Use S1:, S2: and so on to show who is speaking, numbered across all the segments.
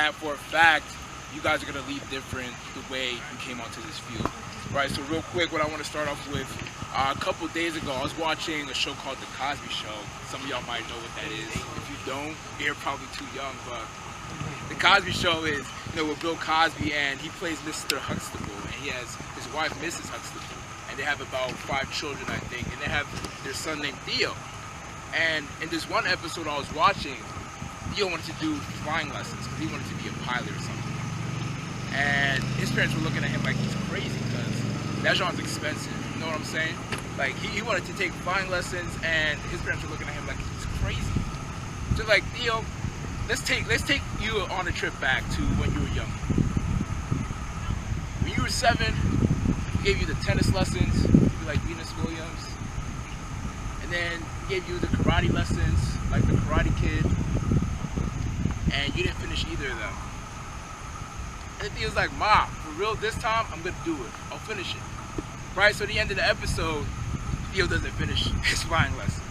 S1: that for a fact, you guys are going to leave different the way you came onto this field. Right, so real quick, what I want to start off with, a couple days ago, I was watching a show called The Cosby Show. Some of y'all might know what that is. If you don't, you're probably too young, but The Cosby Show is, with Bill Cosby, and he plays Mr. Huxtable, and he has his wife, Mrs. Huxtable, and they have about 5 children, I think, and they have their son named Theo. And in this one episode I was watching, Theo wanted to do flying lessons because he wanted to be a pilot or something. And his parents were looking at him like he's crazy because that joint's expensive. You know what I'm saying? Like he wanted to take flying lessons, and his parents were looking at him like he's crazy. So like, Theo, let's take you on a trip back to when you were young. When you were 7, he gave you the tennis lessons, you like Venus Williams, and then he gave you the karate lessons, like the Karate Kid, and you didn't finish either of them. And Theo's like, Mom, for real this time, I'm gonna do it. I'll finish it. Right, so at the end of the episode, Theo doesn't finish his flying lessons.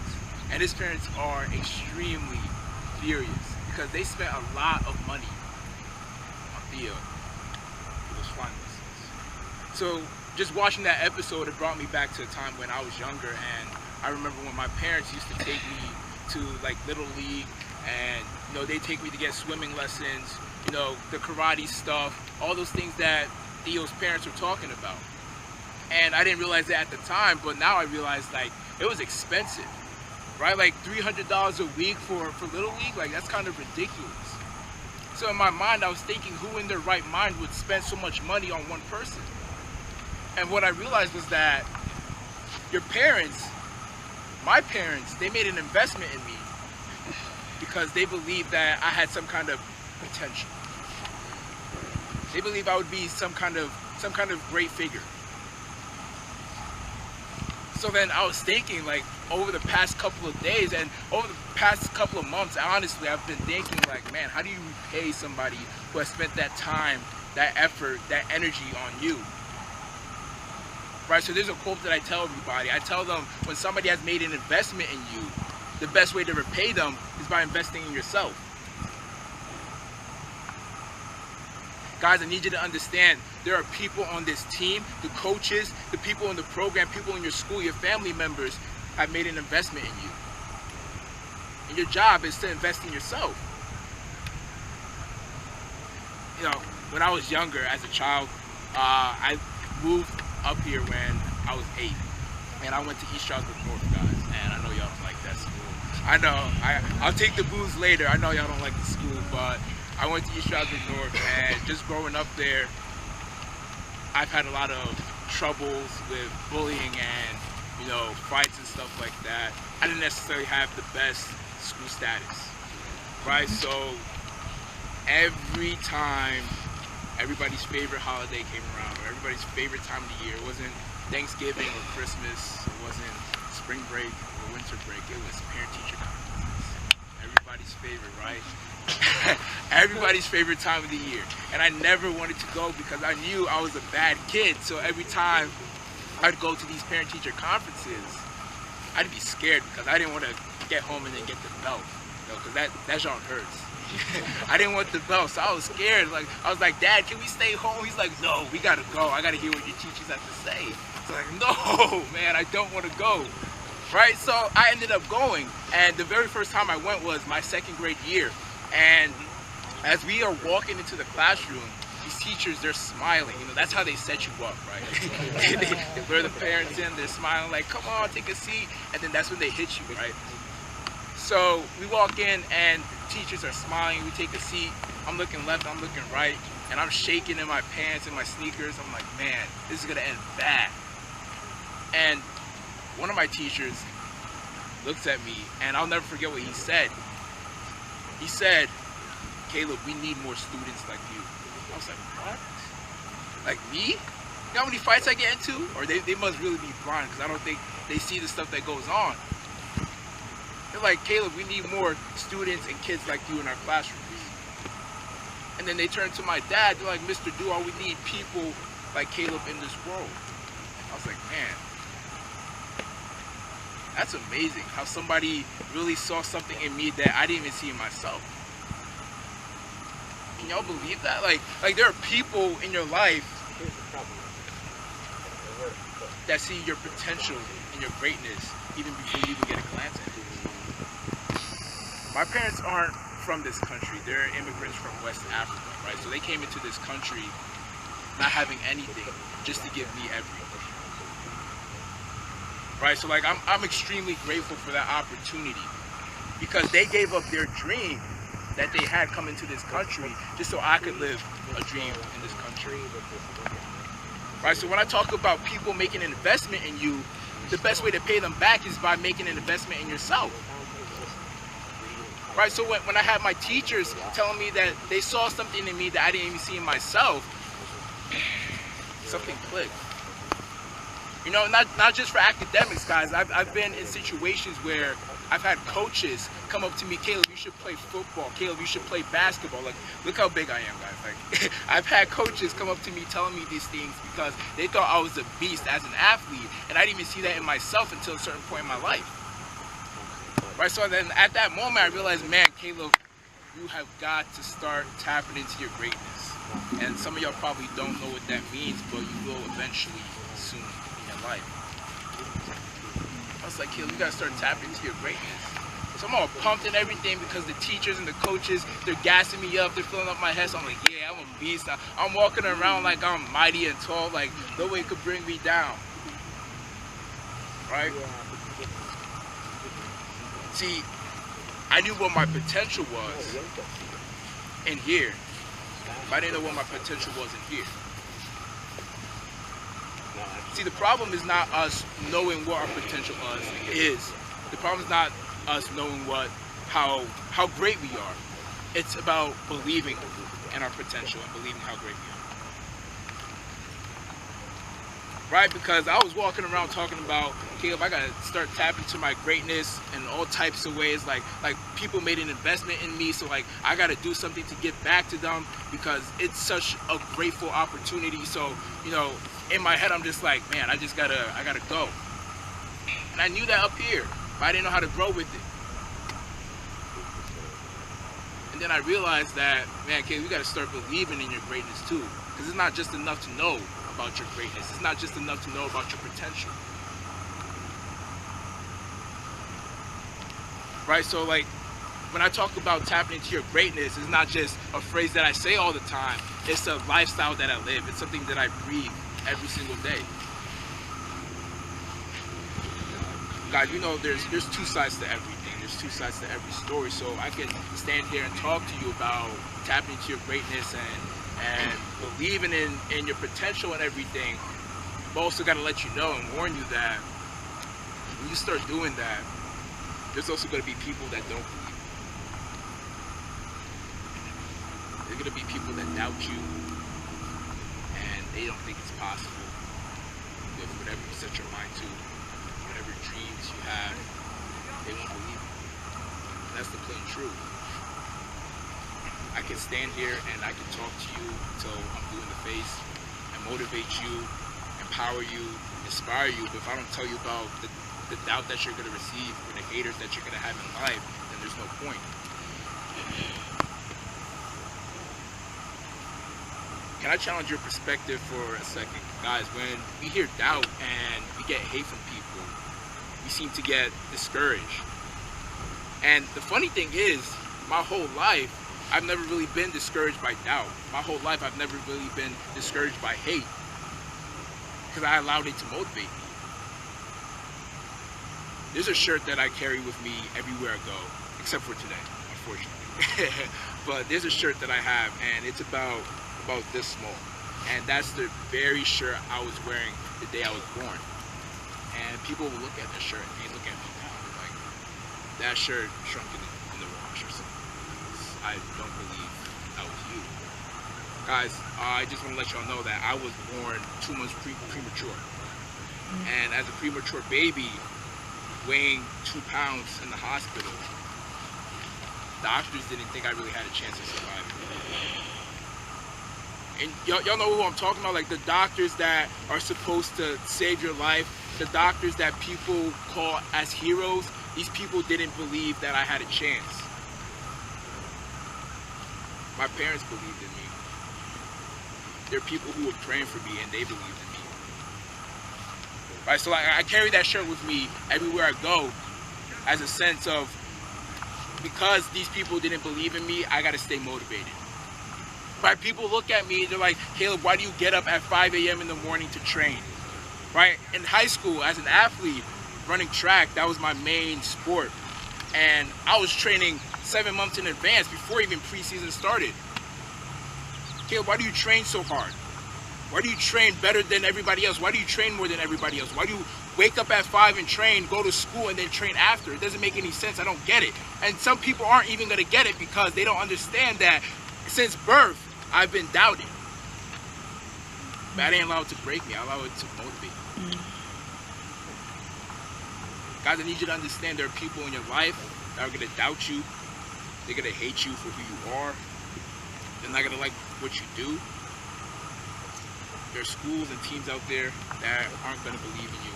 S1: And his parents are extremely furious because they spent a lot of money on Theo for those flying lessons. So just watching that episode, it brought me back to a time when I was younger, and I remember when my parents used to take me to like Little League, and they take me to get swimming lessons, the karate stuff, all those things that Theo's parents were talking about. And I didn't realize that at the time, but now I realize like it was expensive, right? Like $300 a week for Little League, like that's kind of ridiculous. So in my mind, I was thinking, who in their right mind would spend so much money on one person? And what I realized was that your parents, my parents, they made an investment in me because they believed that I had some kind of potential. They believed I would be some kind of great figure. So then I was thinking, like, over the past couple of days and over the past couple of months, honestly, I've been thinking, like, man, how do you repay somebody who has spent that time, that effort, that energy on you? Right, so there's a quote that I tell everybody. I tell them, when somebody has made an investment in you, the best way to repay them is by investing in yourself. Guys, I need you to understand, there are people on this team, the coaches, the people in the program, people in your school, your family members have made an investment in you. And your job is to invest in yourself. When I was younger, as a child, I moved up here when I was 8. And I went to East Stroudsburg North, guys. And I know y'all don't like that school. I know, I'll take the booze later. I know y'all don't like the school, but I went to East Stroudsburg North, and just growing up there, I've had a lot of troubles with bullying and, fights and stuff like that. I didn't necessarily have the best school status, right? So every time everybody's favorite holiday came around, or everybody's favorite time of the year, it wasn't Thanksgiving or Christmas, it wasn't spring break or winter break, it was parent-teacher conferences. Everybody's favorite, right? Everybody's favorite time of the year. And I never wanted to go because I knew I was a bad kid. So every time I'd go to these parent-teacher conferences, I'd be scared because I didn't want to get home and then get the belt, because that genre hurts. I didn't want the belt, so I was scared. Like, I was like, Dad, can we stay home? He's like, no, we gotta go. I gotta hear what your teachers have to say. So I'm like, no, man, I don't want to go. Right? So I ended up going, and the very first time I went was my 2nd grade year. And as we are walking into the classroom, these teachers, they're smiling. That's how they set you up, right? they lure the parents in, they're smiling like, come on, take a seat. And then that's when they hit you, right? So we walk in, and teachers are smiling. We take a seat. I'm looking left, I'm looking right, and I'm shaking in my pants and my sneakers. I'm like, man, this is going to end bad. And one of my teachers looks at me, and I'll never forget what he said. He said, Caleb, we need more students like you. I was like, what? Like me? You know how many fights I get into? Or they must really be blind, because I don't think they see the stuff that goes on. They're like, Caleb, we need more students and kids like you in our classrooms. And then they turn to my dad. They're like, Mr. Duah, we need people like Caleb in this world. I was like, man, that's amazing how somebody really saw something in me that I didn't even see in myself. Can y'all believe that? Like there are people in your life that see your potential and your greatness even before you even get a glance at it. My parents aren't from this country. They're immigrants from West Africa, right? So they came into this country not having anything, just to give me everything. Right? So like I'm extremely grateful for that opportunity, because they gave up their dream that they had come into this country just so I could live a dream in this country. Right? So when I talk about people making an investment in you, the best way to pay them back is by making an investment in yourself. Right? So when I had my teachers telling me that they saw something in me that I didn't even see in myself, something clicked. You know, not just for academics, guys. I've been in situations where I've had coaches come up to me, Caleb, you should play football. Caleb, you should play basketball. Like, look how big I am, guys. Like, I've had coaches come up to me telling me these things because they thought I was a beast as an athlete, and I didn't even see that in myself until a certain point in my life. Right, so then at that moment, I realized, man, Caleb, you have got to start tapping into your greatness. And some of y'all probably don't know what that means, but you will eventually soon in your life. I was like, Caleb, you gotta start tapping into your greatness. So I'm all pumped and everything because the teachers and the coaches, they're gassing me up, they're filling up my head. So I'm like, yeah, I'm a beast. I'm walking around like I'm mighty and tall, like nobody could bring me down. Right? See, I knew what my potential was in here, but I didn't know what my potential was in here. See, the problem is not us knowing what our potential is. The problem is not us knowing how great we are. It's about believing in our potential and believing how great we are. Right? Because I was walking around talking about, Caleb, I gotta start tapping into my greatness in all types of ways. Like people made an investment in me, so like I gotta do something to give back to them because it's such a grateful opportunity. So, you know, in my head I'm just like, man, I gotta go. And I knew that up here, but I didn't know how to grow with it. And then I realized that, man, Caleb, you gotta start believing in your greatness too. Because it's not just enough to know about your greatness. It's not just enough to know about your potential. Right? So like when I talk about tapping into your greatness, it's not just a phrase that I say all the time. It's a lifestyle that I live. It's something that I breathe every single day. Guys, you know there's two sides to everything. There's two sides to every story. So I can stand here and talk to you about tapping into your greatness and believing in your potential and everything. But also got to let you know and warn you that when you start doing that, there's also going to be people that don't believe. There's going to be people that doubt you and they don't think it's possible. With whatever you set your mind to, whatever dreams you have, they won't believe it. That's the plain truth. I can stand here and I can talk to you until I'm blue in the face and motivate you, empower you, inspire you, but if I don't tell you about the doubt that you're going to receive or the haters that you're going to have in life, then there's no point. Can I challenge your perspective for a second? Guys, when we hear doubt and we get hate from people, we seem to get discouraged. And the funny thing is, my whole life, I've never really been discouraged by doubt. My whole life, I've never really been discouraged by hate because I allowed it to motivate me. There's a shirt that I carry with me everywhere I go, except for today, unfortunately. But there's a shirt that I have, and it's about this small. And that's the very shirt I was wearing the day I was born. And people will look at that shirt and they look at me now. They're like, that shirt shrunk in the wash or something. I don't believe that was you. Guys, I just want to let y'all know that I was born 2 months premature. And as a premature baby, weighing 2 pounds in the hospital, doctors didn't think I really had a chance of surviving. And y'all know who I'm talking about? Like the doctors that are supposed to save your life, the doctors that people call as heroes, these people didn't believe that I had a chance. My parents believed in me. There are people who were praying for me and they believed in me. Right? So I carry that shirt with me everywhere I go as a sense of, because these people didn't believe in me, I gotta stay motivated. Right? People look at me, they're like, Caleb, why do you get up at 5 a.m. in the morning to train? Right? In high school, as an athlete, running track, that was my main sport. And I was training 7 months in advance before even preseason started. Caleb, why do you train so hard? Why do you train better than everybody else? Why do you train more than everybody else? Why do you wake up at 5 and train, go to school, and then train after? It doesn't make any sense. I don't get it. And some people aren't even going to get it because they don't understand that since birth, I've been doubted. But I didn't allow it to break me. I allowed it to motivate me. Guys, I need you to understand there are people in your life that are going to doubt you. They're going to hate you for who you are. They're not going to like what you do. There's schools and teams out there that aren't going to believe in you.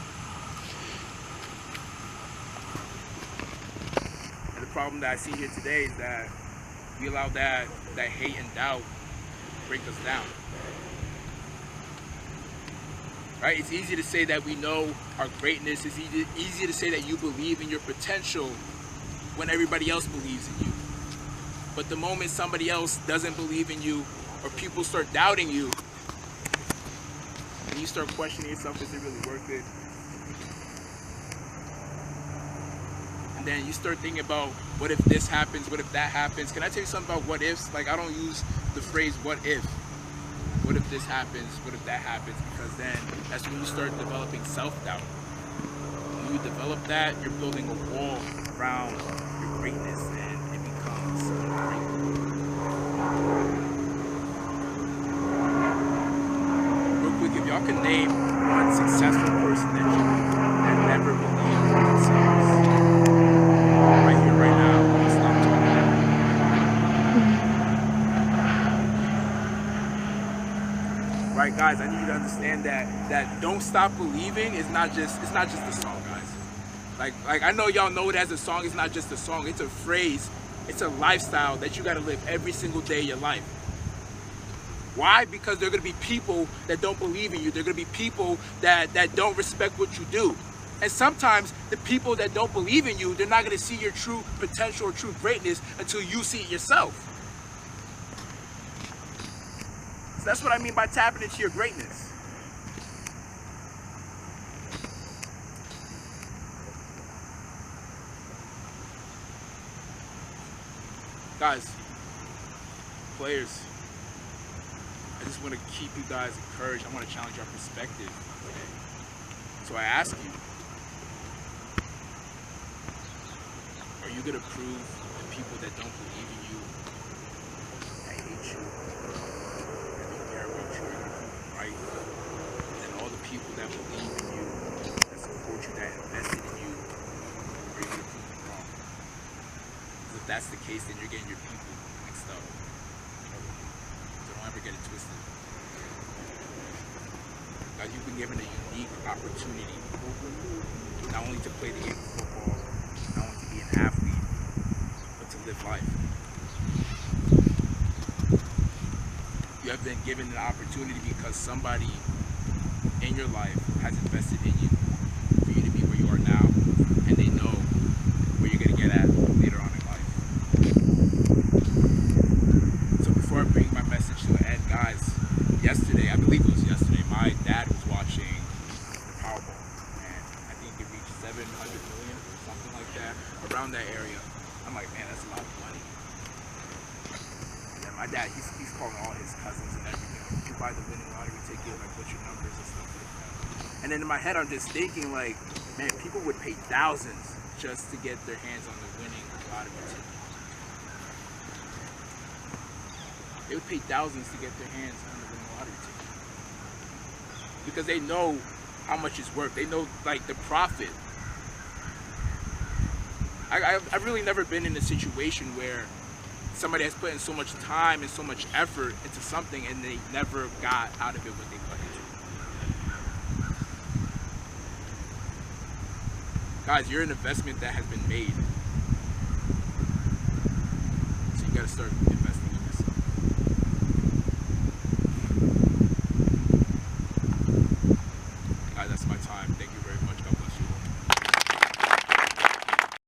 S1: And the problem that I see here today is that we allow that hate and doubt break us down. Right? It's easy to say that we know our greatness. It's easy to say that you believe in your potential when everybody else believes in you. But the moment somebody else doesn't believe in you, or people start doubting you, and you start questioning yourself, is it really worth it? And then you start thinking about, what if this happens? What if that happens? Can I tell you something about what ifs? Like, I don't use the phrase what if. What if this happens? What if that happens? Because then that's when you start developing self-doubt. When you develop that, you're building a wall around your greatness, and it becomes unbreakable. Real quick, if y'all can name one successful person that never believed in themselves, right here, right now, stop talking. Right, guys, I need you to understand that don't stop believing is not just a song, guys. Like I know y'all know it as a song. It's not just a song. It's a phrase. It's a lifestyle that you got to live every single day of your life. Why? Because there are going to be people that don't believe in you. There are going to be people that don't respect what you do. And sometimes the people that don't believe in you, they're not going to see your true potential or true greatness until you see it yourself. So that's what I mean by tapping into your greatness. Guys, players, I just want to keep you guys encouraged. I want to challenge your perspective today. So I ask you, are you going to prove to people that don't believe in you, that hate you, that don't care about you, are you going to prove them right? And then all the people that believe in you, that support you, that invested in you, are you going to prove them wrong? Because if that's the case, then you're getting your people mixed up. So don't ever get it twisted. God, you've been given a unique opportunity, not only to play the game of football, not only to be an athlete, but to live life. You have been given an opportunity because somebody in your life has invested in you for you to be where you are now, and they know where you're going to get at later on in life. So before I bring my message to an end, guys, yesterday, I believe it was yesterday, my dad was watching the Powerball, and I think it reached 700 million or something like that, around that area. I'm like, man, that's a lot of money. And then my dad, he's calling all his cousins and everything. Like, you buy the winning lottery ticket, like, what's your numbers and stuff like that. And then in my head, I'm just thinking, like, man, people would pay thousands just to get their hands on the winning lottery ticket. They would pay thousands to get their hands on the winning lottery ticket. Because they know how much it's worth. They know, like, the profit. I've really never been in a situation where somebody has put in so much time and so much effort into something and they never got out of it what they put into it. Guys, you're an investment that has been made. So you gotta start investing.